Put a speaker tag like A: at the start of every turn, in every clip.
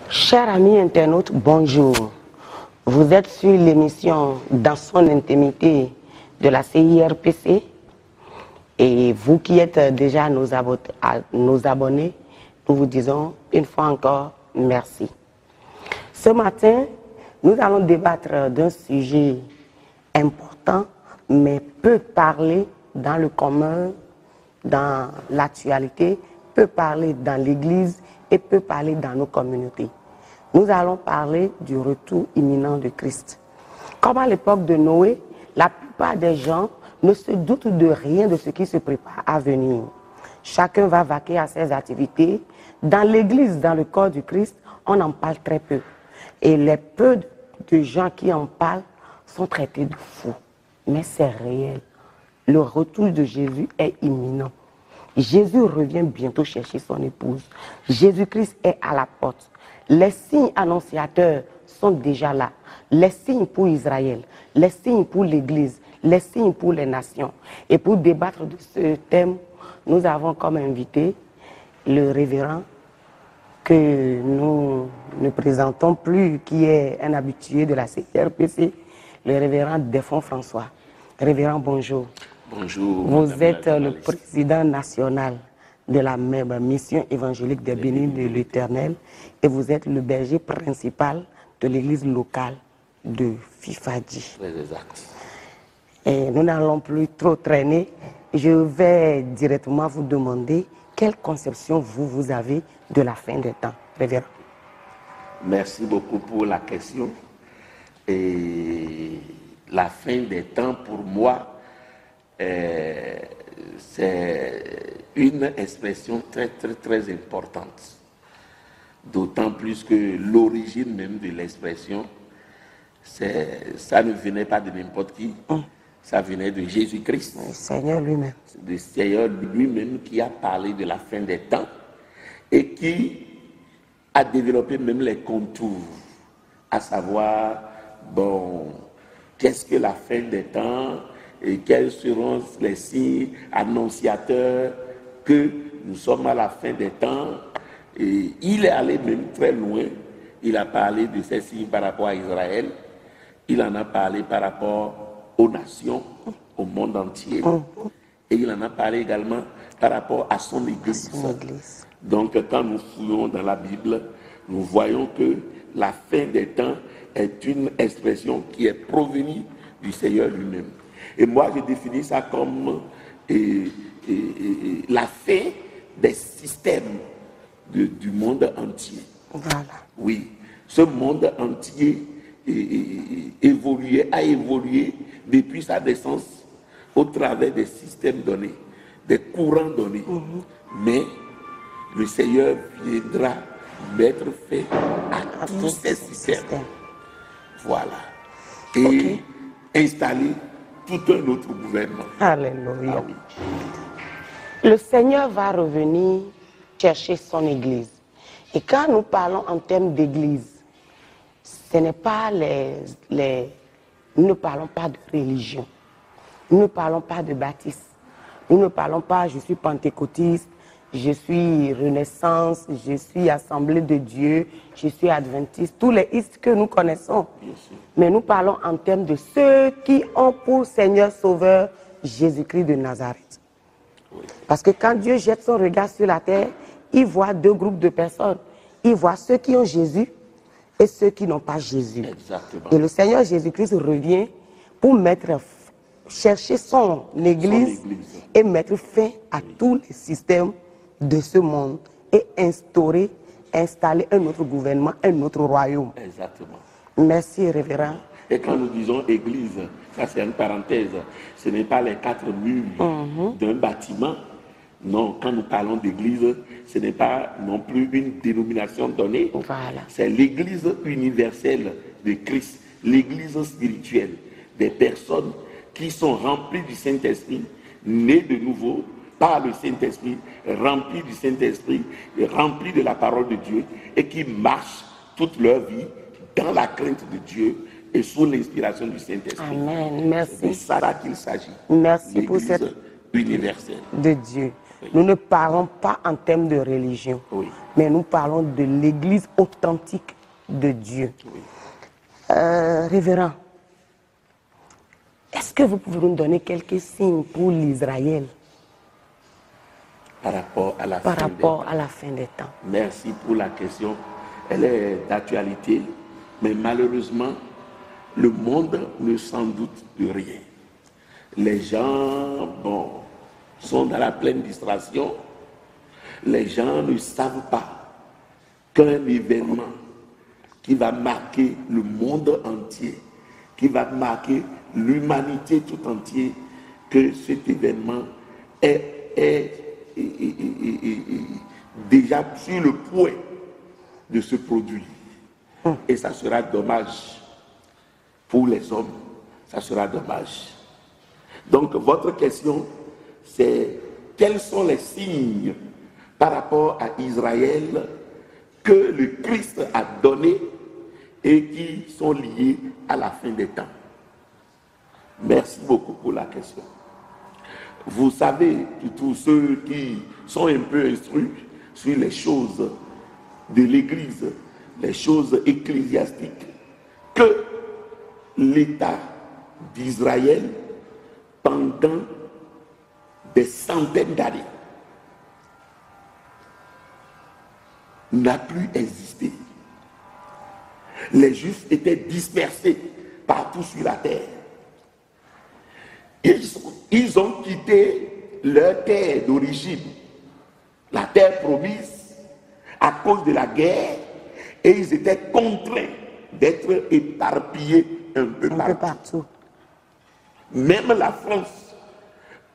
A: Chers amis internautes, bonjour. Vous êtes sur l'émission Dans son intimité de la CIRPC. Et vous qui êtes déjà nos abonnés, nous vous disons une fois encore merci. Ce matin, nous allons débattre d'un sujet important, mais peu parlé dans le commun, dans l'actualité, peu parlé dans l'Église et peu parlé dans nos communautés. Nous allons parler du retour imminent de Christ. Comme à l'époque de Noé, la plupart des gens ne se doutent de rien de ce qui se prépare à venir. Chacun va vaquer à ses activités. Dans l'Église, dans le corps du Christ, on en parle très peu. Et les peu de gens qui en parlent sont traités de fous. Mais c'est réel. Le retour de Jésus est imminent. Jésus revient bientôt chercher son épouse. Jésus-Christ est à la porte. Les signes annonciateurs sont déjà là. Les signes pour Israël, les signes pour l'Église, les signes pour les nations. Et pour débattre de ce thème, nous avons comme invité le révérend que nous ne présentons plus, qui est un habitué de la CRPC, le révérend Défon François. Révérend, bonjour.
B: Bonjour.
A: Vous êtes le président national de la mission évangélique des Bénines de l'Éternel et vous êtes le berger principal de l'église locale de Fifadji.
B: Exact.
A: Et nous n'allons plus trop traîner. Je vais directement vous demander quelle conception vous avez de la fin des temps, révérend.
B: Merci beaucoup pour la question. Et la fin des temps, pour moi, c'est une expression très, très, très importante. D'autant plus que l'origine même de l'expression, ça ne venait pas de n'importe qui, ça venait de Jésus-Christ.
A: Le Seigneur lui-même.
B: C'est le Seigneur lui-même qui a parlé de la fin des temps et qui a développé même les contours, à savoir, bon, qu'est-ce que la fin des temps et quels seront les signes annonciateurs que nous sommes à la fin des temps. Et il est allé même très loin. Il a parlé de ces signes par rapport à Israël. Il en a parlé par rapport aux nations, au monde entier. Et il en a parlé également par rapport à son Église. Donc, quand nous fouillons dans la Bible, nous voyons que la fin des temps est une expression qui est provenue du Seigneur lui-même. Et moi, je définis ça comme la fin des systèmes du monde entier.
A: Voilà.
B: Oui, ce monde entier a évolué depuis sa naissance au travers des systèmes donnés, des courants donnés. Mais le Seigneur viendra mettre fin à tous ces systèmes. Voilà. Et installer tout un autre gouvernement.
A: Alléluia.
B: Ah oui.
A: Le Seigneur va revenir chercher son Église. Et quand nous parlons en termes d'Église, ce n'est pas nous ne parlons pas de religion. Nous ne parlons pas de baptiste. Nous ne parlons pas je suis pentecôtiste, je suis Renaissance, je suis Assemblée de Dieu, je suis adventiste, tous les istes que nous connaissons. Mais nous parlons en termes de ceux qui ont pour Seigneur Sauveur Jésus-Christ de Nazareth. Parce que quand Dieu jette son regard sur la terre, il voit deux groupes de personnes. Il voit ceux qui ont Jésus et ceux qui n'ont pas Jésus.
B: Exactement.
A: Et le Seigneur Jésus-Christ revient pour chercher son Église et mettre fin à tous les systèmes de ce monde et installer un autre gouvernement, un autre royaume.
B: Exactement.
A: Merci, révérend.
B: Et quand nous disons église, ça c'est une parenthèse, ce n'est pas les quatre murs d'un bâtiment. Non, quand nous parlons d'église, ce n'est pas non plus une dénomination donnée.
A: Voilà.
B: C'est l'église universelle de Christ, l'église spirituelle, des personnes qui sont remplies du Saint-Esprit, nées de nouveau par le Saint-Esprit, remplies du Saint-Esprit, remplies de la parole de Dieu et qui marchent toute leur vie dans la crainte de Dieu et sous l'inspiration du Saint-Esprit.
A: Amen. Merci.
B: C'est de ça qu'il s'agit.
A: Merci pour cette
B: universelle
A: de Dieu. Oui. Nous ne parlons pas en termes de religion.
B: Oui.
A: mais nous parlons de l'Église authentique de Dieu.
B: Oui.
A: Révérend, est-ce que vous pouvez nous donner quelques signes pour l'Israël
B: Par rapport à la
A: fin des temps?
B: Merci pour la question. Elle est d'actualité, mais malheureusement, le monde ne s'en doute de rien. Les gens, sont dans la pleine distraction. Les gens ne savent pas qu'un événement qui va marquer le monde entier, qui va marquer l'humanité tout entière, que cet événement est déjà sur le point de se produire. Et ça sera dommage pour les hommes. Ça sera dommage. Donc, votre question, c'est quels sont les signes par rapport à Israël que le Christ a donnés et qui sont liés à la fin des temps. Merci beaucoup pour la question. Vous savez, tous ceux qui sont un peu instruits sur les choses de l'Église, les choses ecclésiastiques, que l'État d'Israël, pendant des centaines d'années, n'a plus existé. Les Juifs étaient dispersés partout sur la terre. Ils ont quitté leur terre d'origine, la terre promise, à cause de la guerre, et ils étaient contraints d'être éparpillés un peu partout. Même la France,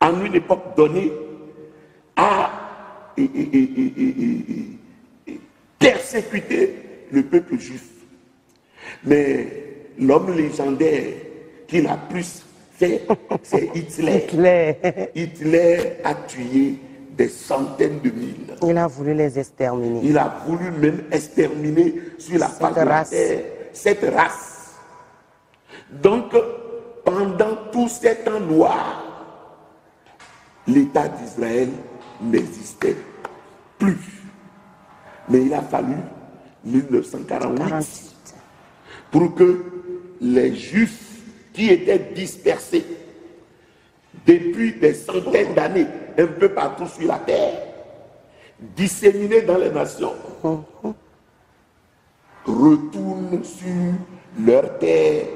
B: en une époque donnée, a persécuté le peuple juif. Mais l'homme légendaire qui l'a plus fait, c'est Hitler. Hitler a tué des centaines de mille.
A: Il a voulu les exterminer.
B: Il a voulu même exterminer sur la face de la terre cette race. Donc, pendant tout ces temps noirs, l'État d'Israël n'existait plus. Mais il a fallu 1948 pour que les Juifs qui étaient dispersés depuis des centaines d'années, un peu partout sur la terre, disséminés dans les nations, retournent sur leur terre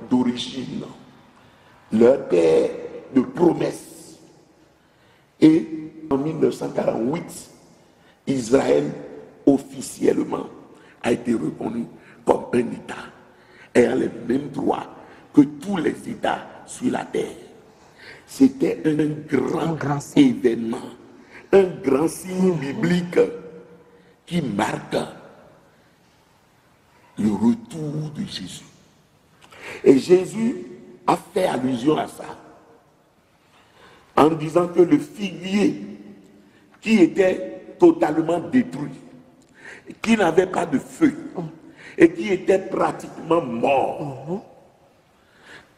B: d'origine, leur terre de promesse. Et en 1948, Israël officiellement a été reconnu comme un État ayant les mêmes droits que tous les États sur la terre. C'était un grand événement, un grand signe biblique qui marque le retour de Jésus. Et Jésus a fait allusion à ça en disant que le figuier qui était totalement détruit, qui n'avait pas de feuilles et qui était pratiquement mort,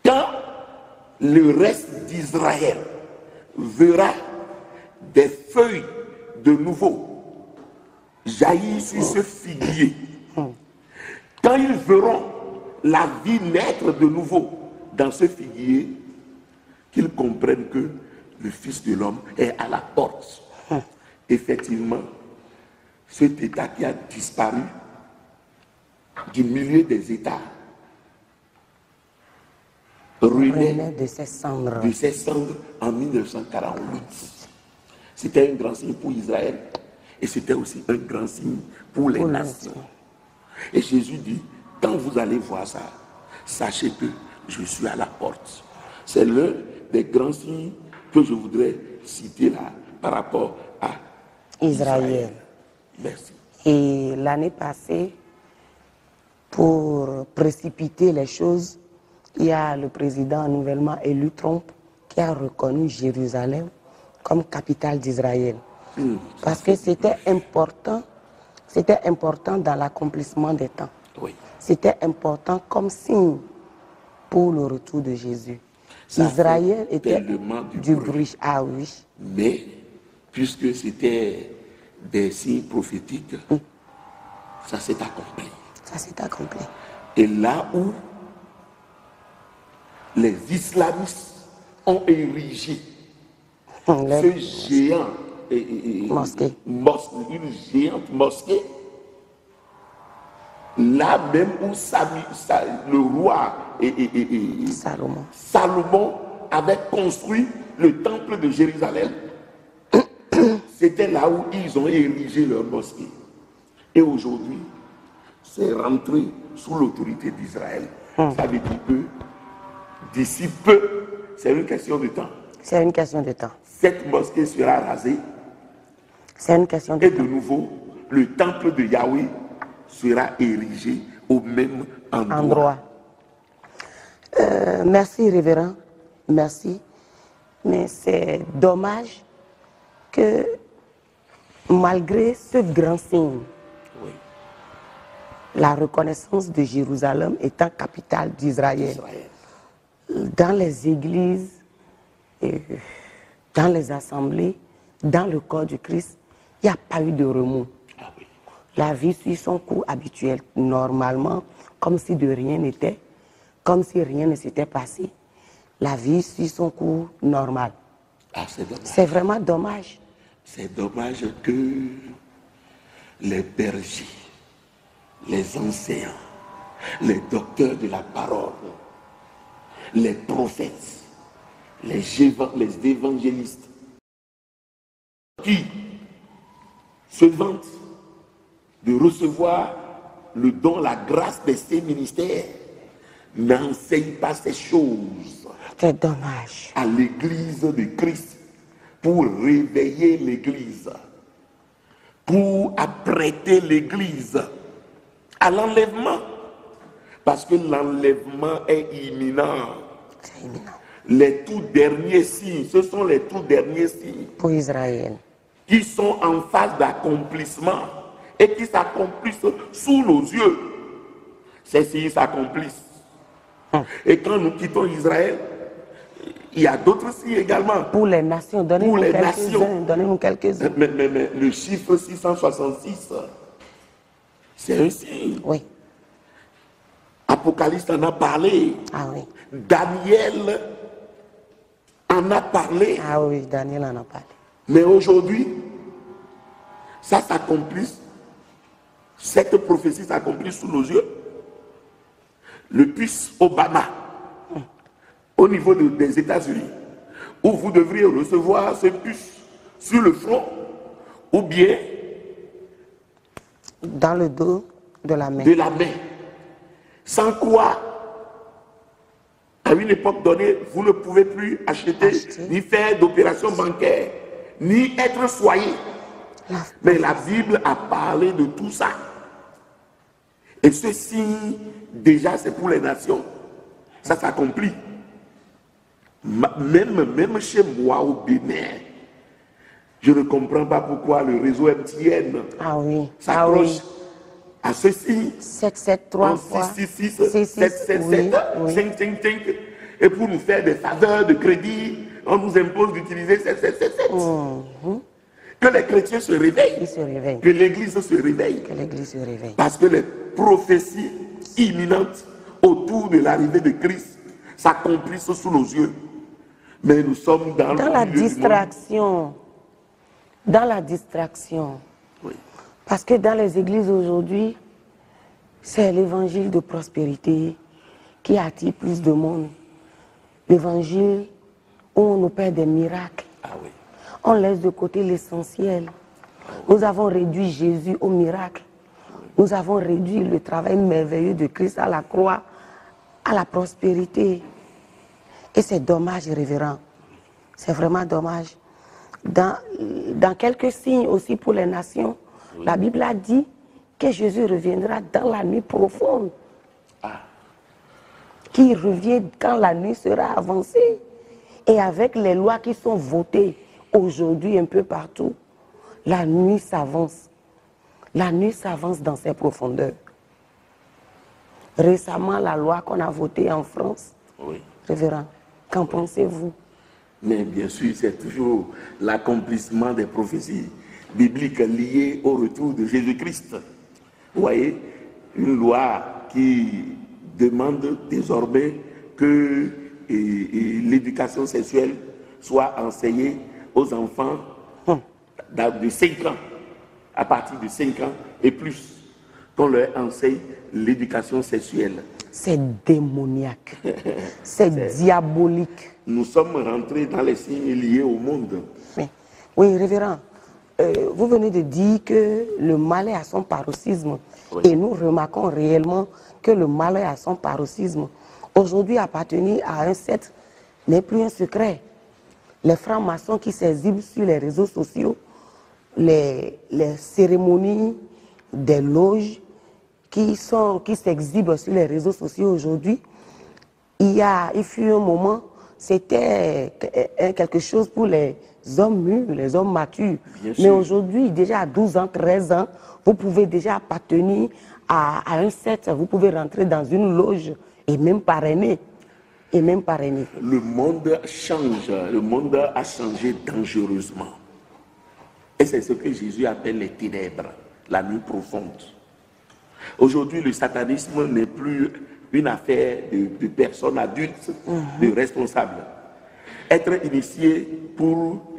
B: quand le reste d'Israël verra des feuilles de nouveau jaillir sur ce figuier, quand ils verront la vie naître de nouveau dans ce figuier, qu'ils comprennent que le Fils de l'homme est à la porte. Effectivement, cet État qui a disparu du milieu des États renaît
A: de ses cendres
B: en 1948. C'était un grand signe pour Israël et c'était aussi un grand signe pour les nations. Et Jésus dit, quand vous allez voir ça, sachez que je suis à la porte. C'est l'un des grands signes que je voudrais citer là par rapport à Israël. Merci.
A: Et l'année passée, pour précipiter les choses, il y a le président nouvellement élu Trump qui a reconnu Jérusalem comme capitale d'Israël. Parce que c'était important dans l'accomplissement des temps.
B: Oui.
A: C'était important comme signe pour le retour de Jésus.
B: Ça
A: Israël était
B: tellement
A: du bruit. Ah oui.
B: Mais, puisque c'était des signes prophétiques, ça s'est accompli.
A: Ça s'est accompli.
B: Et là où les islamistes ont érigé ce géant,
A: Mosquée.
B: une géante mosquée, là même où le roi Salomon avait construit le temple de Jérusalem, c'était là où ils ont érigé leur mosquée. Et aujourd'hui, c'est rentré sous l'autorité d'Israël. Ça veut dire que d'ici peu, c'est une question de temps.
A: C'est une question de temps.
B: Cette mosquée sera rasée.
A: C'est une question de
B: et
A: temps.
B: de nouveau, le temple de Yahweh sera érigé au même endroit.
A: Merci, révérend. Merci. Mais c'est dommage que malgré ce grand signe,
B: Oui.
A: la reconnaissance de Jérusalem étant capitale d'Israël, dans les églises, dans les assemblées, dans le corps du Christ, il n'y a pas eu de remous.
B: Ah oui.
A: La vie suit son cours habituel, normalement, comme si de rien n'était, comme si rien ne s'était passé. La vie suit son cours normal.
B: Ah, c'est dommage.
A: C'est vraiment dommage.
B: C'est dommage que les bergers, les enseignants, les docteurs de la parole, les prophètes, les évangélistes, qui se vantent de recevoir le don, la grâce de ces ministères, n'enseignent pas ces choses.
A: C'est dommage.
B: À l'église de Christ pour réveiller l'église, pour apprêter l'église à l'enlèvement. Parce que l'enlèvement est imminent.
A: C'est imminent.
B: Les tout derniers signes, ce sont les tout derniers signes
A: Pour Israël.
B: qui sont en phase d'accomplissement et qui s'accomplissent sous nos yeux. Ces signes s'accomplissent. Et quand nous quittons Israël, il y a d'autres signes également.
A: Pour les nations, donnez-nous quelques-uns.
B: Mais le chiffre 666, c'est un signe.
A: Oui.
B: Apocalypse en a parlé.
A: Ah oui.
B: Daniel en a parlé.
A: Ah oui, Daniel en a parlé.
B: Mais aujourd'hui, ça s'accomplit. Cette prophétie s'accomplit sous nos yeux. Le puce Obama, au niveau des États-Unis, où vous devriez recevoir ce puce sur le front, ou bien
A: dans le dos de la main.
B: De la main. Sans quoi, à une époque donnée, vous ne pouvez plus acheter. Ni faire d'opérations bancaires, ni être soigné. Mais la Bible a parlé de tout ça. Et ce signe, déjà, c'est pour les nations. Ça s'accomplit. Même chez moi au Bénin, je ne comprends pas pourquoi le réseau MTN s'approche à ce signe.
A: 773
B: 666 777 555. Et pour nous faire des faveurs de crédit, on nous impose d'utiliser 777. Que les chrétiens se réveillent.
A: Ils se réveillent.
B: Que l'Église se réveille.
A: Que l'Église se réveille.
B: Parce que les prophéties imminentes autour de l'arrivée de Christ s'accomplissent sous nos yeux. Mais nous sommes dans
A: la distraction. Dans la distraction.
B: Oui.
A: Parce que dans les églises aujourd'hui, c'est l'évangile de prospérité qui attire plus de monde. L'évangile où on opère des miracles.
B: Ah oui.
A: On laisse de côté l'essentiel. Nous avons réduit Jésus au miracle. Nous avons réduit le travail merveilleux de Christ à la croix, à la prospérité. Et c'est dommage, révérend. C'est vraiment dommage. Dans quelques signes aussi pour les nations, la Bible a dit que Jésus reviendra dans la nuit profonde. Qui revient quand la nuit sera avancée. Et avec les lois qui sont votées aujourd'hui un peu partout, la nuit s'avance. La nuit s'avance dans ses profondeurs. Récemment, la loi qu'on a votée en France, révérend, qu'en pensez-vous?
B: Mais bien sûr, c'est toujours l'accomplissement des prophéties. biblique liée au retour de Jésus-Christ. Vous voyez, une loi qui demande désormais que l'éducation sexuelle soit enseignée aux enfants de 5 ans, à partir de 5 ans et plus, qu'on leur enseigne l'éducation sexuelle.
A: C'est démoniaque, c'est diabolique.
B: Nous sommes rentrés dans les signes liés au monde.
A: Oui, révérend, vous venez de dire que le mal est à son paroxysme. Oui. Et nous remarquons réellement que le mal est à son paroxysme. Aujourd'hui, appartenir à un secte n'est plus un secret. Les francs-maçons qui s'exhibent sur les réseaux sociaux, les cérémonies des loges qui s'exhibent sur les réseaux sociaux aujourd'hui, il fut un moment, c'était quelque chose pour les hommes mûrs, les hommes matures. Mais aujourd'hui, déjà à 12 ans, 13 ans, vous pouvez déjà appartenir à un secte, vous pouvez rentrer dans une loge et même parrainer.
B: Le monde change, le monde a changé dangereusement. Et c'est ce que Jésus appelle les ténèbres, la nuit profonde. Aujourd'hui, le satanisme n'est plus une affaire de personnes adultes, de responsables. Être initié pour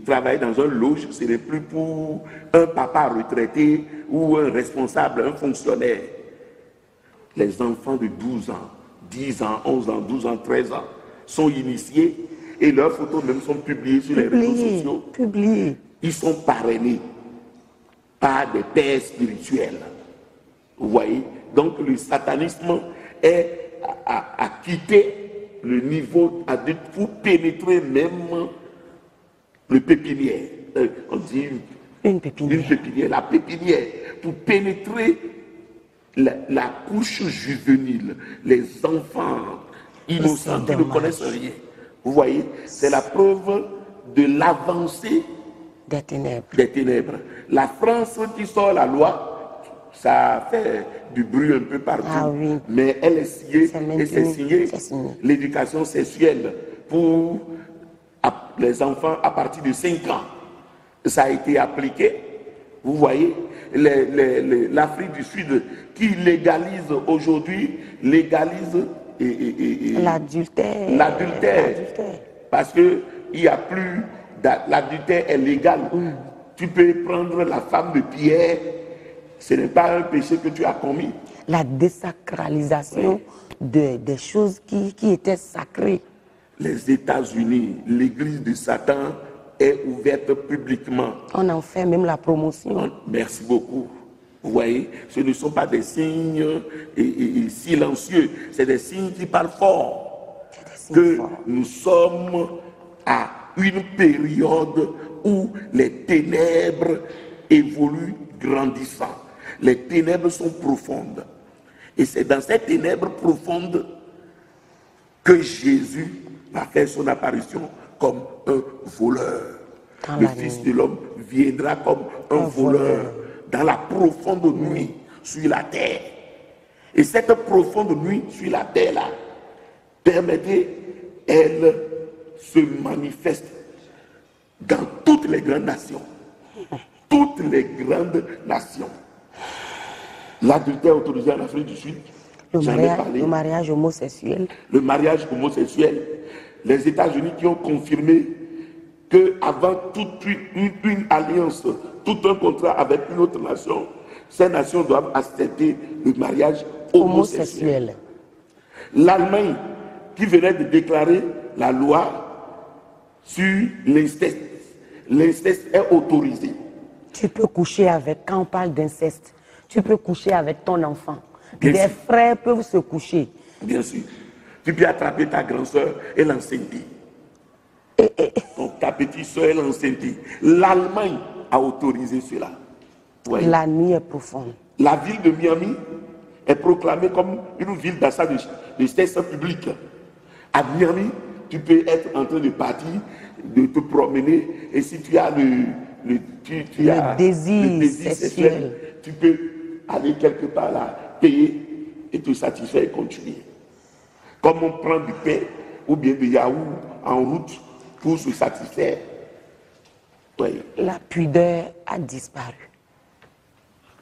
B: travailler dans un loge, ce n'est plus pour un papa retraité ou un responsable, un fonctionnaire. Les enfants de 12 ans, 10 ans, 11 ans, 12 ans, 13 ans sont initiés et leurs photos même sont publiées sur les réseaux sociaux. Ils sont parrainés par des pères spirituels. Vous voyez? Donc le satanisme a quitté le niveau adulte pour pénétrer même le pépinière. On dit
A: une pépinière,
B: la pépinière, pour pénétrer la couche juvénile, les enfants innocents qui ne connaissent rien. Vous voyez, c'est la preuve de l'avancée
A: des
B: ténèbres. La France qui sort la loi, ça fait du bruit un peu partout, mais elle est signée, et c'est signé l'éducation sexuelle pour les enfants à partir de 5 ans. Ça a été appliqué. Vous voyez, l'Afrique du Sud qui légalise aujourd'hui, l'adultère. Parce que il y a plus, l'adultère est légal. Tu peux prendre la femme de Pierre. Ce n'est pas un péché que tu as commis.
A: La désacralisation des choses qui étaient sacrées.
B: Les États-Unis, l'église de Satan est ouverte publiquement.
A: On en fait même la promotion.
B: Merci beaucoup. Vous voyez, ce ne sont pas des signes silencieux, c'est des signes qui parlent fort. Nous sommes à une période où les ténèbres évoluent grandissant. Les ténèbres sont profondes. Et c'est dans ces ténèbres profondes que Jésus va faire son apparition comme un voleur. Le Fils de l'homme viendra comme un voleur dans la profonde nuit sur la terre. Et cette profonde nuit sur la terre là, permettez, elle se manifeste dans toutes les grandes nations. Toutes les grandes nations. L'adultère autorisé en Afrique du Sud.
A: Le mariage homosexuel.
B: Le mariage homosexuel. Les États-Unis qui ont confirmé qu'avant toute une alliance, tout un contrat avec une autre nation, ces nations doivent accepter le mariage homosexuel. L'Allemagne qui venait de déclarer la loi sur l'inceste. L'inceste est autorisé.
A: Tu peux coucher avec, quand on parle d'inceste, tu peux coucher avec ton enfant. Des frères peuvent se coucher.
B: Bien sûr. Tu peux attraper ta grand-sœur et l'enceinte. Donc ta petite soeur et l'enceinte. L'Allemagne a autorisé cela.
A: Ouais. La nuit est profonde.
B: La ville de Miami est proclamée comme une ville d'achat de sexe public. À Miami, tu peux être en train de partir, de te promener, et si tu as le désir sexuel, tu peux aller quelque part là, payer et te satisfaire et continuer. Comme on prend du pain ou bien du yaourt en route pour se satisfaire. Oui.
A: La pudeur a disparu.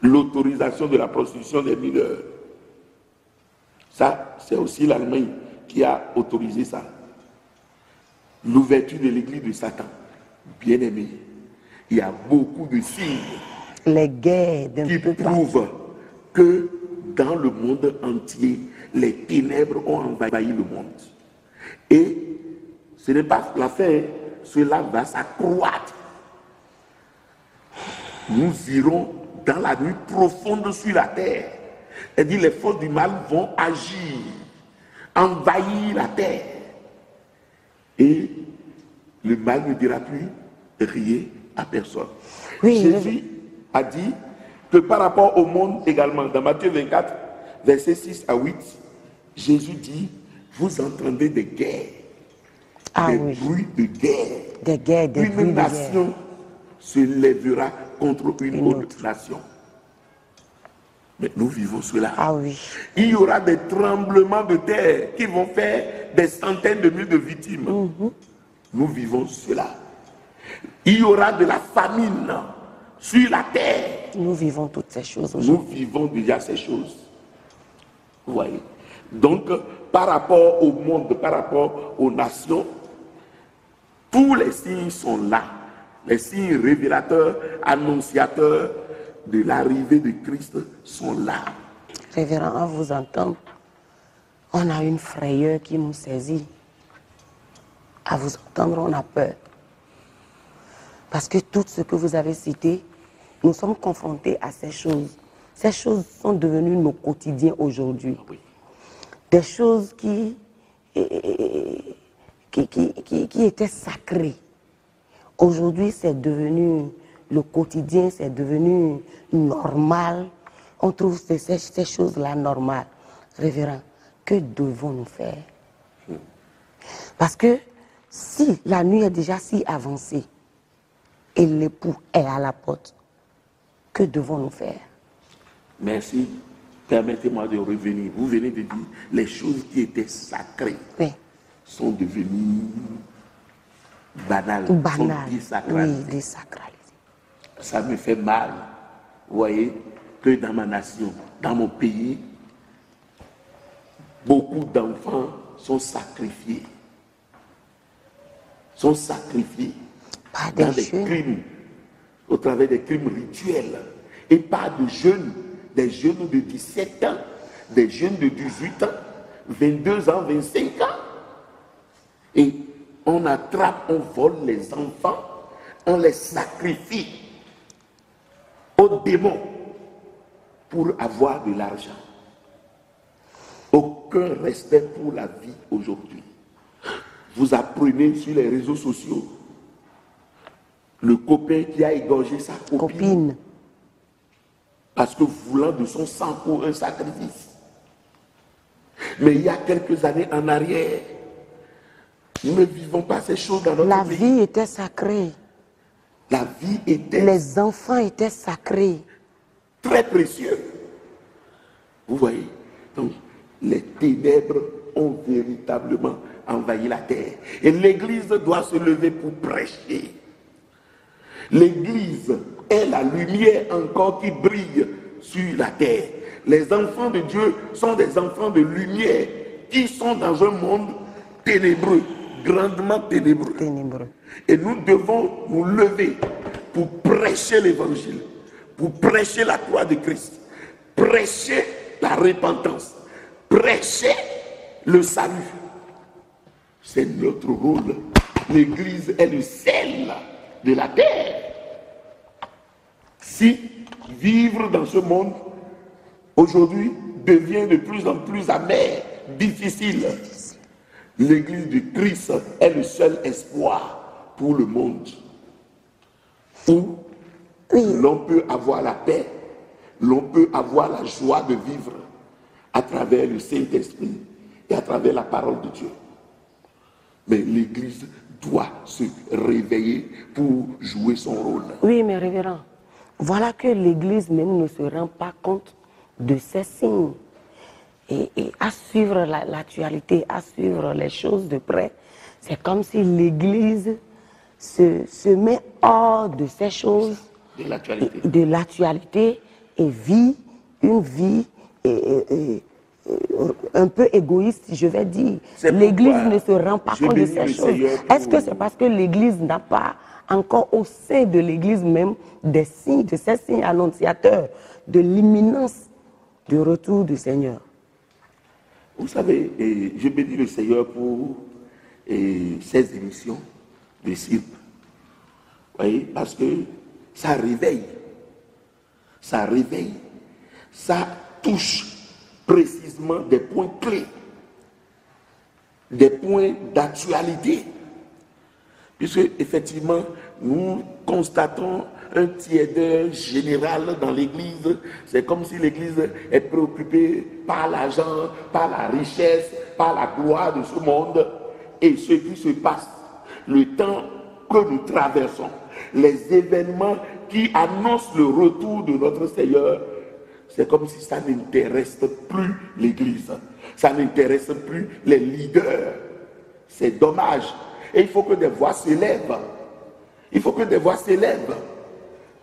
B: L'autorisation de la prostitution des mineurs. Ça, c'est aussi l'Allemagne qui a autorisé ça. L'ouverture de l'église de Satan. Bien aimé, il y a beaucoup de signes
A: Les guerres d'un
B: qui
A: peu
B: prouvent que dans le monde entier, les ténèbres ont envahi le monde. Et ce n'est pas la fin, cela va s'accroître. Nous irons dans la nuit profonde sur la terre. Elle dit les forces du mal vont agir, envahir la terre. Et le mal ne dira plus rien à personne.
A: Oui,
B: Jésus a dit que par rapport au monde également, dans Matthieu 24, versets 6 à 8, Jésus dit, vous entendez des guerres, des bruits de guerre.
A: Des guerres, des bruits
B: Une
A: de guerre.
B: nation se lèvera contre une autre nation. Mais nous vivons cela.
A: Ah oui.
B: Il y aura des tremblements de terre qui vont faire des centaines de milliers de victimes. Nous vivons cela. Il y aura de la famine sur la terre.
A: Nous vivons toutes ces choses
B: Nous
A: aujourd'hui.
B: vivons déjà ces choses. Vous voyez. Donc, par rapport au monde, par rapport aux nations, tous les signes sont là. Les signes révélateurs, annonciateurs de l'arrivée de Christ sont là.
A: Révérend, à vous entendre, on a une frayeur qui nous saisit. À vous entendre, on a peur. Parce que tout ce que vous avez cité, nous sommes confrontés à ces choses. Ces choses sont devenues nos quotidiens aujourd'hui.
B: Oui.
A: Des choses qui étaient sacrées. Aujourd'hui, c'est devenu le quotidien, c'est devenu normal. On trouve ces choses-là normales. Révérend, que devons-nous faire? Parce que si la nuit est déjà si avancée et l'époux est à la porte, que devons-nous faire?
B: Merci. Permettez-moi de revenir. Vous venez de dire les choses qui étaient sacrées sont devenues banales. Sont désacralisées.
A: Oui, désacralisées.
B: Ça me fait mal, vous voyez, que dans ma nation, dans mon pays, beaucoup d'enfants sont sacrifiés. Sont sacrifiés dans des crimes, au travers des crimes rituels. Et pas de jeunes, des jeunes de 17 ans, des jeunes de 18 ans, 22 ans, 25 ans. Et on attrape, on vole les enfants, on les sacrifie aux démons pour avoir de l'argent. Aucun respect pour la vie aujourd'hui. Vous apprenez sur les réseaux sociaux le copain qui a égorgé sa copine. Parce que voulant de son sang pour un sacrifice. Mais il y a quelques années en arrière, nous ne vivons pas ces choses dans notre pays.
A: La vie était sacrée.
B: La vie était...
A: Les enfants étaient sacrés.
B: Très précieux. Vous voyez? Donc, les ténèbres ont véritablement envahi la terre. Et l'Église doit se lever pour prêcher. L'Église est la lumière encore qui brille sur la terre. Les enfants de Dieu sont des enfants de lumière qui sont dans un monde ténébreux, grandement ténébreux. Et nous devons nous lever pour prêcher l'Évangile, pour prêcher la croix de Christ, prêcher la repentance, prêcher le salut. C'est notre rôle. L'Église est le sel de la terre. Si vivre dans ce monde aujourd'hui devient de plus en plus amer, difficile, l'Église de Christ est le seul espoir pour le monde où l'on peut avoir la paix, l'on peut avoir la joie de vivre à travers le Saint-Esprit et à travers la parole de Dieu. Mais l'Église doit se réveiller pour jouer son rôle.
A: Oui, mais révérend, voilà que l'Église même ne se rend pas compte de ces signes. Et à suivre l'actualité, à suivre les choses de près, c'est comme si l'Église se met hors de ces choses, de l'actualité, et vit une vie un peu égoïste, je vais dire. L'Église ne se rend pas compte de ces choses. Est-ce que c'est parce que l'Église n'a pas encore au sein de l'Église même des signes, de ces signes annonciateurs de l'imminence du retour du Seigneur?
B: Vous savez, je bénis le Seigneur pour ces émissions de CIRP. Vous voyez, parce que ça réveille, ça touche précisément des points clés, des points d'actualité. Puisque, effectivement, nous constatons un tièdeur général dans l'Église. C'est comme si l'Église est préoccupée par l'argent, par la richesse, par la gloire de ce monde. Et ce qui se passe, le temps que nous traversons, les événements qui annoncent le retour de notre Seigneur, c'est comme si ça n'intéresse plus l'Église. Ça n'intéresse plus les leaders. C'est dommage. Et il faut que des voix s'élèvent. Il faut que des voix s'élèvent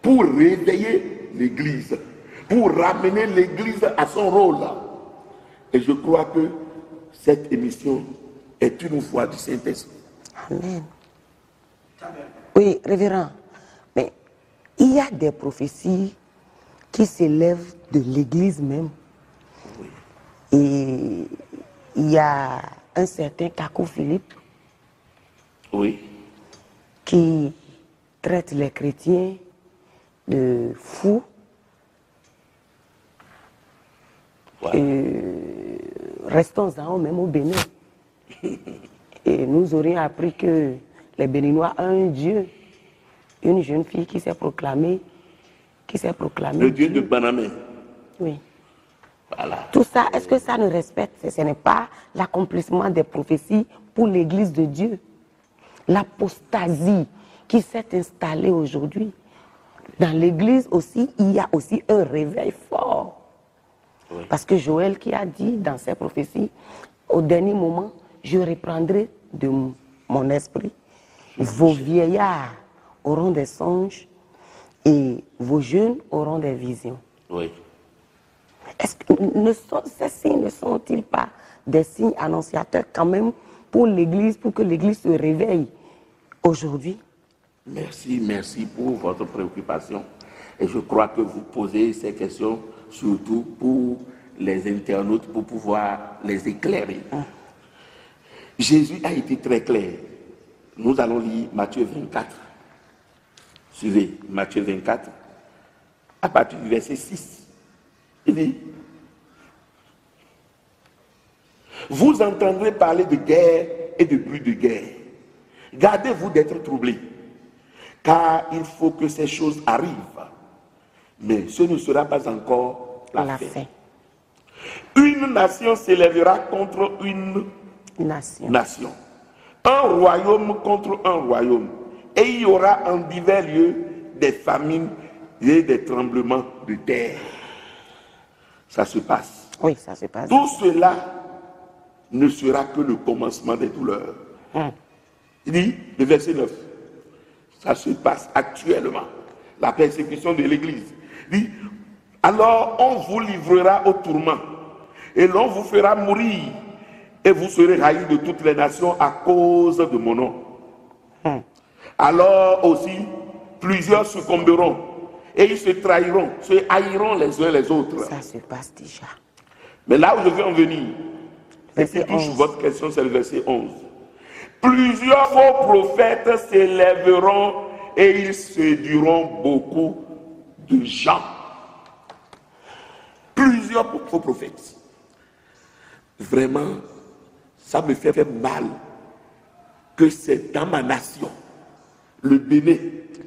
B: pour réveiller l'Église, pour ramener l'Église à son rôle. Et je crois que cette émission est une voix du Saint-Esprit.
A: Amen. Oui, révérend. Mais il y a des prophéties qui s'élèvent de l'Église même.
B: Oui.
A: Et il y a un certain Kakou Philippe.
B: Oui.
A: Qui traite les chrétiens de fous.
B: Voilà.
A: Restons-en même au Bénin. Et nous aurions appris que les Béninois ont un Dieu, une jeune fille qui s'est proclamée.
B: Le Dieu de Banamé.
A: Oui.
B: Voilà.
A: Tout ça, est-ce que ça ne respecte? Ce n'est pas l'accomplissement des prophéties pour l'Église de Dieu. L'apostasie qui s'est installée aujourd'hui. Dans l'Église aussi, il y a aussi un réveil fort. Oui. Parce que Joël qui a dit dans ses prophéties, au dernier moment, je reprendrai de mon esprit. Vos vieillards auront des songes et vos jeunes auront des visions.
B: Oui.
A: Est-ce que ces signes ne sont-ils pas des signes annonciateurs quand même pour l'Église, pour que l'Église se réveille aujourd'hui?
B: Merci pour votre préoccupation. Et je crois que vous posez ces questions surtout pour les internautes, pour pouvoir les éclairer. Jésus a été très clair. Nous allons lire Matthieu 24. Suivez Matthieu 24, à partir du verset 6. Il dit: vous entendrez parler de guerre et de bruit de guerre. Gardez-vous d'être troublés, car il faut que ces choses arrivent. Mais ce ne sera pas encore la fin. Une nation s'élèvera contre une nation. Un royaume contre un royaume. Et il y aura en divers lieux des famines et des tremblements de terre. Ça se passe.
A: Oui, ça se passe.
B: Tout cela ne sera que le commencement des douleurs. Il dit, le verset 9, ça se passe actuellement. La persécution de l'Église. Il dit, alors on vous livrera au tourment et l'on vous fera mourir et vous serez haïs de toutes les nations à cause de mon nom. Alors aussi, plusieurs succomberont et ils se trahiront, se haïront les uns les autres.
A: Ça se passe déjà.
B: Mais là où je veux en venir, et qui touche votre question, c'est le verset 11. Plusieurs faux prophètes s'élèveront et ils séduiront beaucoup de gens. Plusieurs faux prophètes. Vraiment, ça me fait mal que c'est dans ma nation, le Bénin,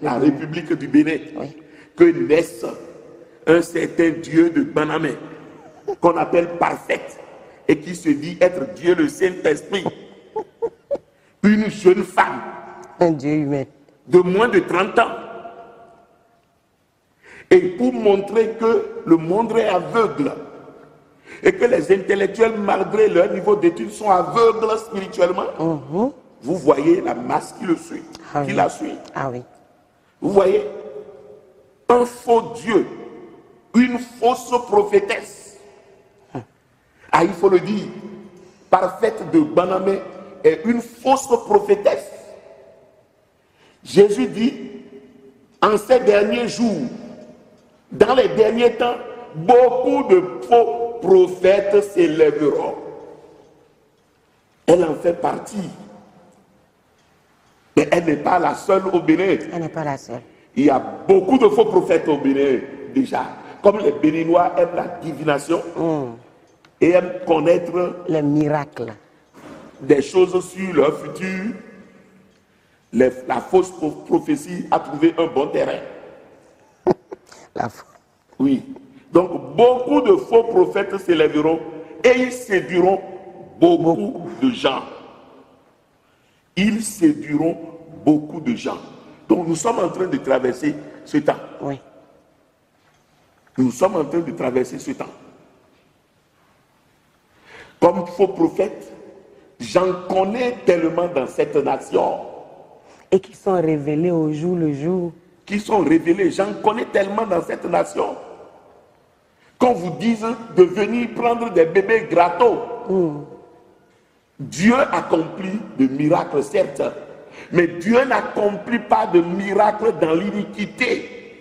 B: la République du Bénin, que naisse un certain Dieu de Banamé, qu'on appelle parfaite, et qui se dit être Dieu le Saint-Esprit. Une jeune femme,
A: un Dieu humain,
B: de moins de 30 ans. Et pour montrer que le monde est aveugle, et que les intellectuels, malgré leur niveau d'études, sont aveugles spirituellement, vous voyez la masse qui le suit,
A: Ah
B: qui
A: oui.
B: la suit.
A: Ah oui.
B: Vous voyez, un faux Dieu, une fausse prophétesse. Ah, il faut le dire, Parfaite de Banamé est une fausse prophétesse. Jésus dit, en ces derniers jours, dans les derniers temps, beaucoup de faux prophètes s'élèveront. Elle en fait partie. Mais elle n'est pas la seule au Bénin.
A: Elle n'est pas la seule.
B: Il y a beaucoup de faux prophètes au Bénin déjà. Comme les Béninois aiment la divination et aiment connaître
A: Les miracles.
B: des choses sur leur futur, la fausse prophétie a trouvé un bon terrain. Oui. Donc, beaucoup de faux prophètes s'élèveront et ils séduiront beaucoup de gens. Ils séduiront beaucoup de gens. Donc, nous sommes en train de traverser ce temps.
A: Oui.
B: Nous sommes en train de traverser ce temps. Comme faux prophète, j'en connais tellement dans cette nation.
A: Et qui sont révélés au jour le jour.
B: Qui sont révélés, j'en connais tellement dans cette nation. Qu'on vous dise de venir prendre des bébés gratos. Dieu accomplit de miracles, certes, mais Dieu n'accomplit pas de miracles dans l'iniquité,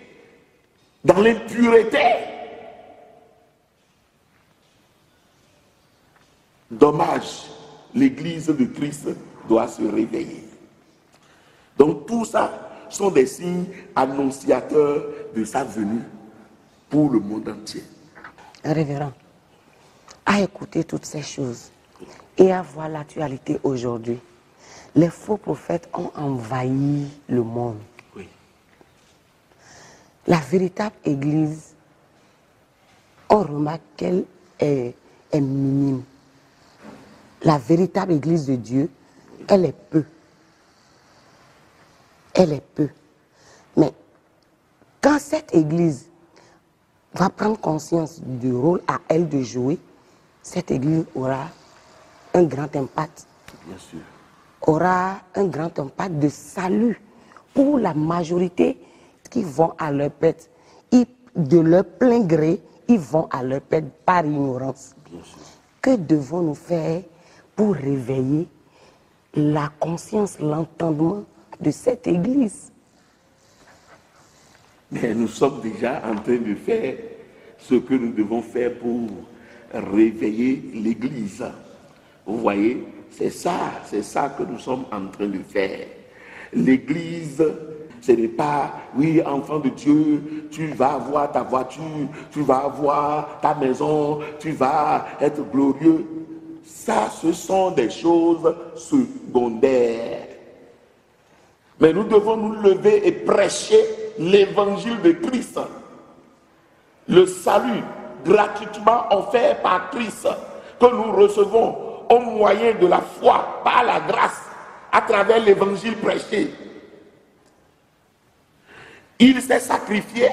B: dans l'impureté. Dommage, l'Église de Christ doit se réveiller. Donc tout ça sont des signes annonciateurs de sa venue pour le monde entier.
A: Révérend, à écouter toutes ces choses et à voir l'actualité aujourd'hui, les faux prophètes ont envahi le monde.
B: Oui.
A: La véritable Église, on remarque qu'elle est minime. La véritable Église de Dieu, elle est peu. Elle est peu. Mais quand cette Église va prendre conscience du rôle à elle de jouer, cette Église aura un grand impact.
B: Bien sûr.
A: Aura un grand impact de salut pour la majorité qui vont à leur pète. De leur plein gré, ils vont à leur pète par ignorance.
B: Bien sûr.
A: Que devons-nous faire pour réveiller la conscience, l'entendement de cette Église?
B: Mais nous sommes déjà en train de faire ce que nous devons faire pour réveiller l'Église. Vous voyez, c'est ça que nous sommes en train de faire. L'Église, ce n'est pas, oui, enfant de Dieu, tu vas avoir ta voiture, tu vas avoir ta maison, tu vas être glorieux. Ça, ce sont des choses secondaires. Mais nous devons nous lever et prêcher l'évangile de Christ. Le salut gratuitement offert par Christ que nous recevons au moyen de la foi, par la grâce, à travers l'évangile prêché. Il s'est sacrifié,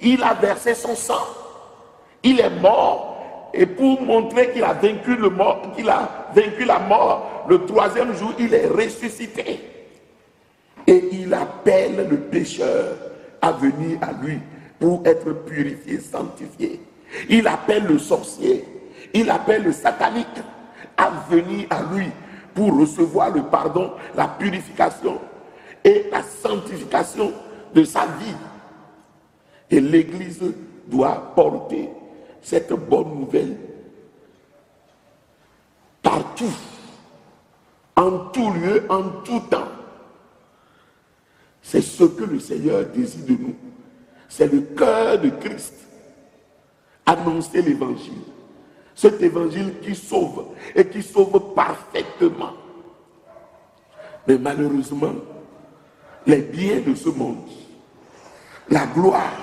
B: il a versé son sang, il est mort, et pour montrer qu'il a vaincu la mort, le troisième jour, il est ressuscité. Et il appelle le pécheur à venir à lui pour être purifié, sanctifié. Il appelle le sorcier, il appelle le satanique à venir à lui pour recevoir le pardon, la purification et la sanctification de sa vie. Et l'Église doit porter cette bonne nouvelle partout, en tout lieu, en tout temps. C'est ce que le Seigneur désire de nous. C'est le cœur de Christ. Annoncer l'évangile. Cet évangile qui sauve et qui sauve parfaitement. Mais malheureusement, les biens de ce monde, la gloire,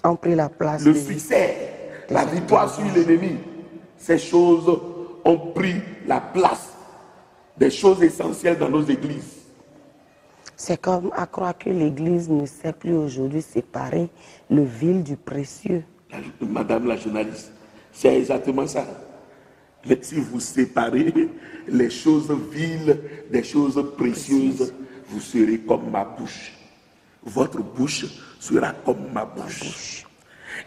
A: ont pris la place.
B: le succès, la victoire sur l'ennemi, ces choses ont pris la place des choses essentielles dans nos églises.
A: C'est comme à croire que l'Église ne sait plus aujourd'hui séparer le vil du précieux.
B: Madame la journaliste, c'est exactement ça. Mais si vous séparez les choses viles des choses précieuses, vous serez comme ma bouche. Votre bouche sera comme ma bouche.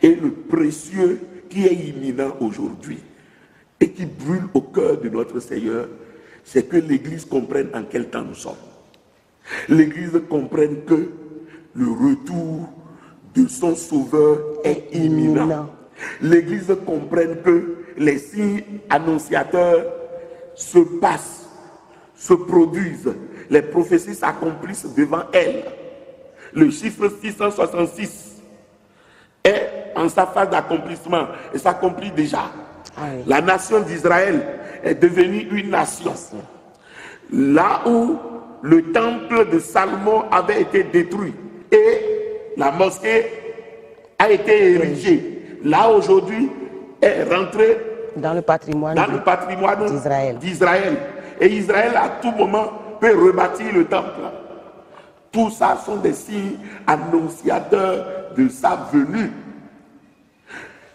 B: Et le précieux qui est imminent aujourd'hui et qui brûle au cœur de notre Seigneur, c'est que l'Église comprenne en quel temps nous sommes. L'Église comprenne que le retour de son Sauveur est imminent. L'Église comprenne que les signes annonciateurs se passent, se produisent, les prophéties s'accomplissent devant elle. Le chiffre 666 est en sa phase d'accomplissement et s'accomplit déjà. La nation d'Israël est devenue une nation. Là où le temple de Salomon avait été détruit et la mosquée a été érigée, là aujourd'hui est rentré
A: dans le patrimoine
B: d'Israël. Et Israël à tout moment peut rebâtir le temple. Tout ça sont des signes annonciateurs de sa venue.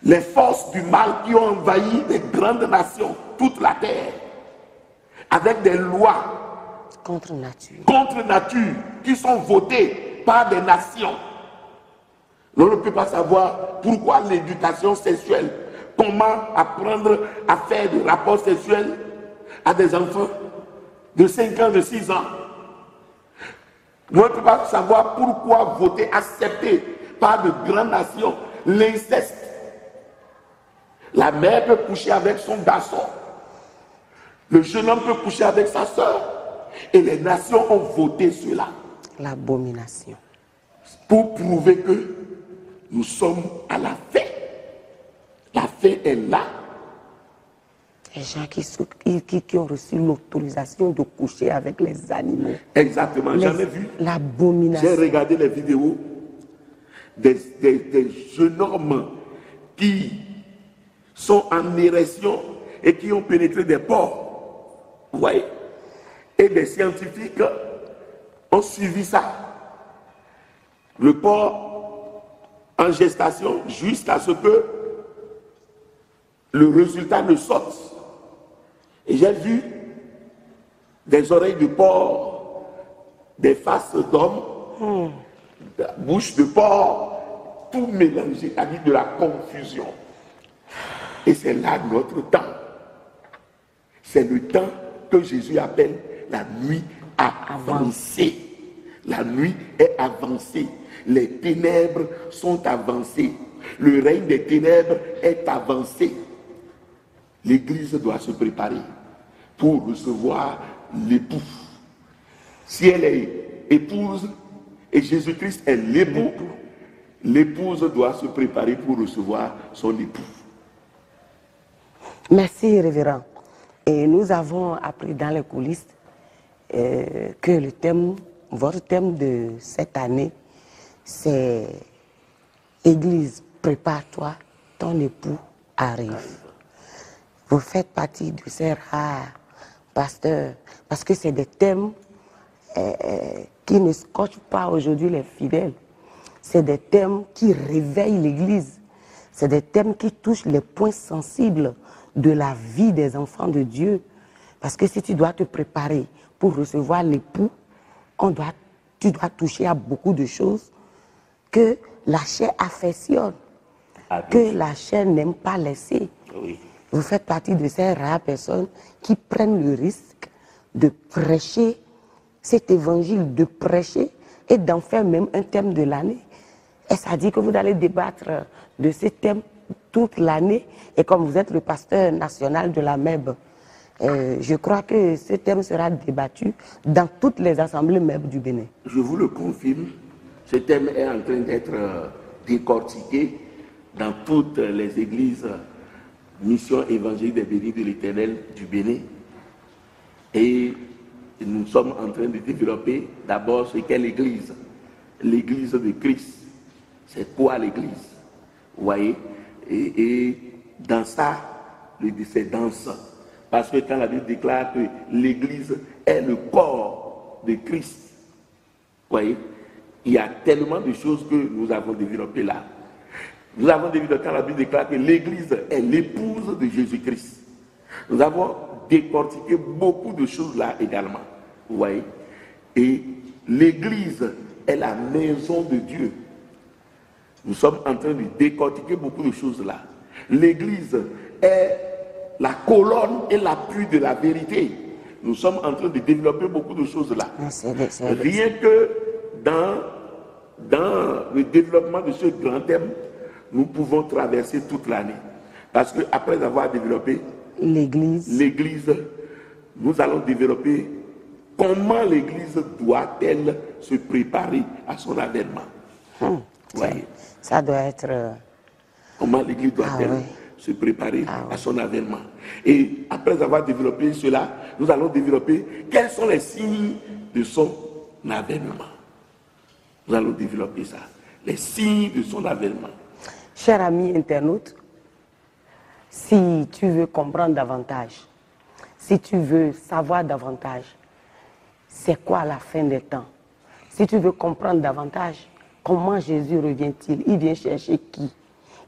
B: Les forces du mal qui ont envahi les grandes nations, toute la terre, avec des lois
A: contre nature,
B: qui sont votées par des nations. On ne peut pas savoir pourquoi l'éducation sexuelle, comment apprendre à faire des rapports sexuels à des enfants de 5 ans, de 6 ans. On ne peut pas savoir pourquoi voter, accepter par de grandes nations l'inceste. La mère peut coucher avec son garçon. Le jeune homme peut coucher avec sa soeur. Et les nations ont voté cela.
A: L'abomination.
B: Pour prouver que nous sommes à la fin. La fin est là.
A: Les gens qui ont reçu l'autorisation de coucher avec les animaux.
B: Exactement, j'en ai vu.
A: L'abomination.
B: J'ai regardé les vidéos des jeunes hommes qui sont en érection et qui ont pénétré des porcs. Vous voyez? Et des scientifiques ont suivi ça. Le porc en gestation jusqu'à ce que le résultat ne sorte. Et j'ai vu des oreilles de porc, des faces d'hommes, la bouche de porc, tout mélangé avec de la confusion. Et c'est là notre temps. C'est le temps que Jésus appelle la nuit avancée. La nuit est avancée. Les ténèbres sont avancées. Le règne des ténèbres est avancé. L'Église doit se préparer pour recevoir l'époux. Si elle est épouse et Jésus-Christ est l'époux, l'épouse doit se préparer pour recevoir son époux.
A: Merci, révérend. Et nous avons appris dans les coulisses que le thème, votre thème de cette année, c'est Église, prépare-toi, ton époux arrive. Vous faites partie de ces rares pasteurs, parce que c'est des thèmes qui ne scotchent pas aujourd'hui les fidèles. C'est des thèmes qui réveillent l'Église. C'est des thèmes qui touchent les points sensibles de la vie des enfants de Dieu. Parce que si tu dois te préparer pour recevoir l'époux, tu dois toucher à beaucoup de choses que la chair affectionne, que la chair n'aime pas laisser.
B: Oui.
A: Vous faites partie de ces rares personnes qui prennent le risque de prêcher cet évangile, de prêcher et d'en faire même un thème de l'année. Et ça dit que vous allez débattre de ces thèmes toute l'année. Et comme vous êtes le pasteur national de la MEB, je crois que ce thème sera débattu dans toutes les assemblées MEB du Bénin.
B: Je vous le confirme, ce thème est en train d'être décortiqué dans toutes les églises Mission évangélique des bénis de l'Éternel du Bénin. Et nous sommes en train de développer d'abord ce qu'est l'Église. L'Église de Christ. C'est quoi l'Église? Vous voyez? Et dans ça, c'est dans ça. Parce que quand la Bible déclare que l'Église est le corps de Christ, vous voyez, il y a tellement de choses que nous avons développées là. Nous avons développé quand la Bible déclare que l'Église est l'épouse de Jésus-Christ. Nous avons décortiqué beaucoup de choses là également. Vous voyez? Et l'Église est la maison de Dieu. Nous sommes en train de décortiquer beaucoup de choses là. L'Église est la colonne et l'appui de la vérité. Nous sommes en train de développer beaucoup de choses là. Rien que dans le développement de ce grand thème, nous pouvons traverser toute l'année. Parce qu'après avoir développé l'Église, nous allons développer comment l'Église doit-elle se préparer à son avènement.
A: Ça doit être...
B: Comment l'Église doit-elle se préparer à son avènement. Et après avoir développé cela, nous allons développer quels sont les signes de son avènement. Nous allons développer ça, les signes de son avènement.
A: Cher ami internaute, si tu veux comprendre davantage, si tu veux savoir davantage, c'est quoi la fin des temps? Si tu veux comprendre davantage, comment Jésus revient-il? Il vient chercher qui?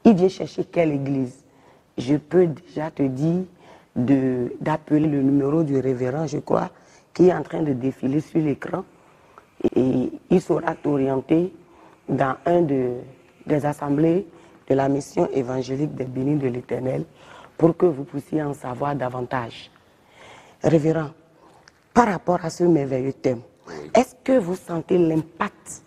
A: Il vient chercher quelle église? Je peux déjà te dire d'appeler le numéro du révérend, je crois, qui est en train de défiler sur l'écran. Et il saura t'orienter dans des assemblées de la mission évangélique des bénis de l'Éternel pour que vous puissiez en savoir davantage. Révérend, par rapport à ce merveilleux thème, est-ce que vous sentez l'impact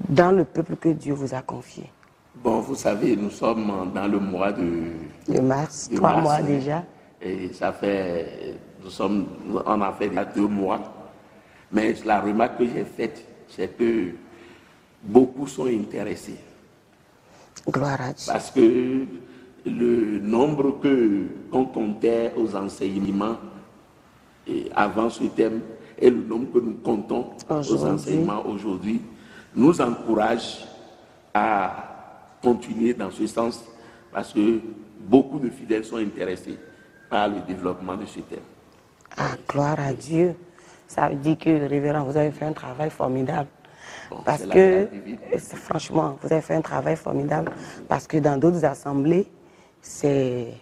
A: dans le peuple que Dieu vous a confié?
B: Bon, vous savez, nous sommes dans le mois de
A: mars, 3 mois déjà.
B: Et ça fait, on a fait déjà 2 mois. Mais la remarque que j'ai faite, c'est que beaucoup sont intéressés.
A: Gloire à Dieu.
B: Parce que le nombre qu'on comptait aux enseignements avant ce thème et le nombre que nous comptons aux enseignements aujourd'hui nous encourage à continuer dans ce sens parce que beaucoup de fidèles sont intéressés par le développement de ce thème.
A: Ah, gloire à Dieu. Ça veut dire que, révérend, vous avez fait un travail formidable.
B: Bon,
A: parce que, franchement, vous avez fait un travail formidable parce que dans d'autres assemblées, c'est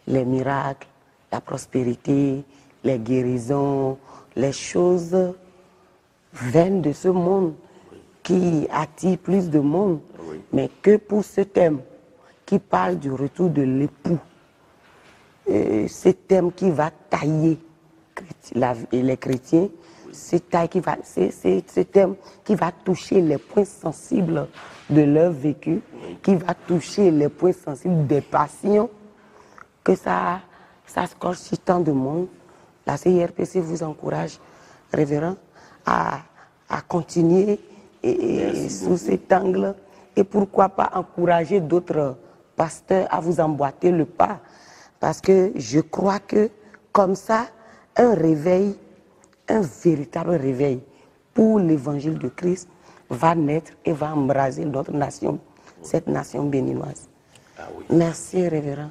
A: les miracles, la prospérité, les guérisons, les choses vaines de ce monde qui attirent plus de monde. Mais que pour ce thème qui parle du retour de l'époux, ce thème qui va tailler les chrétiens, ce thème qui va toucher les points sensibles de leur vécu, qui va toucher les points sensibles des passions, que ça scorche si tant de monde. La CIRPC vous encourage, révérend, à continuer sous cet angle. Et pourquoi pas encourager d'autres pasteurs à vous emboîter le pas. Parce que je crois que comme ça, un réveil, un véritable réveil pour l'évangile de Christ va naître et va embraser notre nation, cette nation béninoise. Merci, révérend,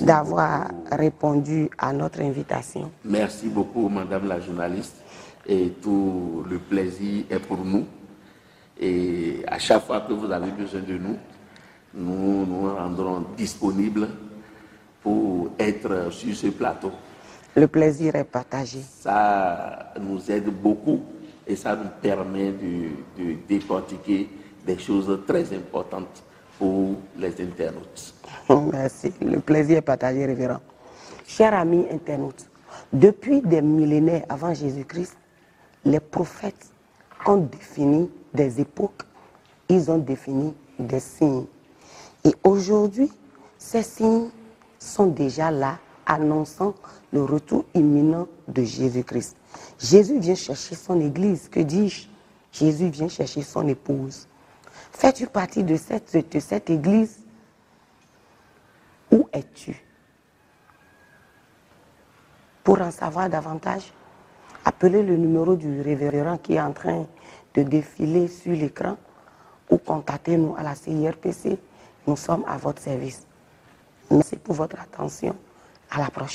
A: d'avoir répondu à notre invitation.
B: Merci beaucoup, madame la journaliste. Et tout le plaisir est pour nous. Et à chaque fois que vous avez besoin de nous, nous nous rendrons disponibles pour être sur ce plateau.
A: Le plaisir est partagé.
B: Ça nous aide beaucoup et ça nous permet de décortiquer des choses très importantes pour les internautes.
A: Merci. Le plaisir est partagé, révérend. Chers amis internautes, depuis des millénaires avant Jésus-Christ, les prophètes ont défini des époques, ils ont défini des signes. Et aujourd'hui, ces signes sont déjà là, annonçant le retour imminent de Jésus-Christ. Jésus vient chercher son église, que dis-je? Jésus vient chercher son épouse. Fais-tu partie de cette église? Où es-tu? Pour en savoir davantage, appelez le numéro du révérend qui est en train de défiler sur l'écran ou contactez-nous à la CIRPC. Nous sommes à votre service. Merci pour votre attention. À la prochaine.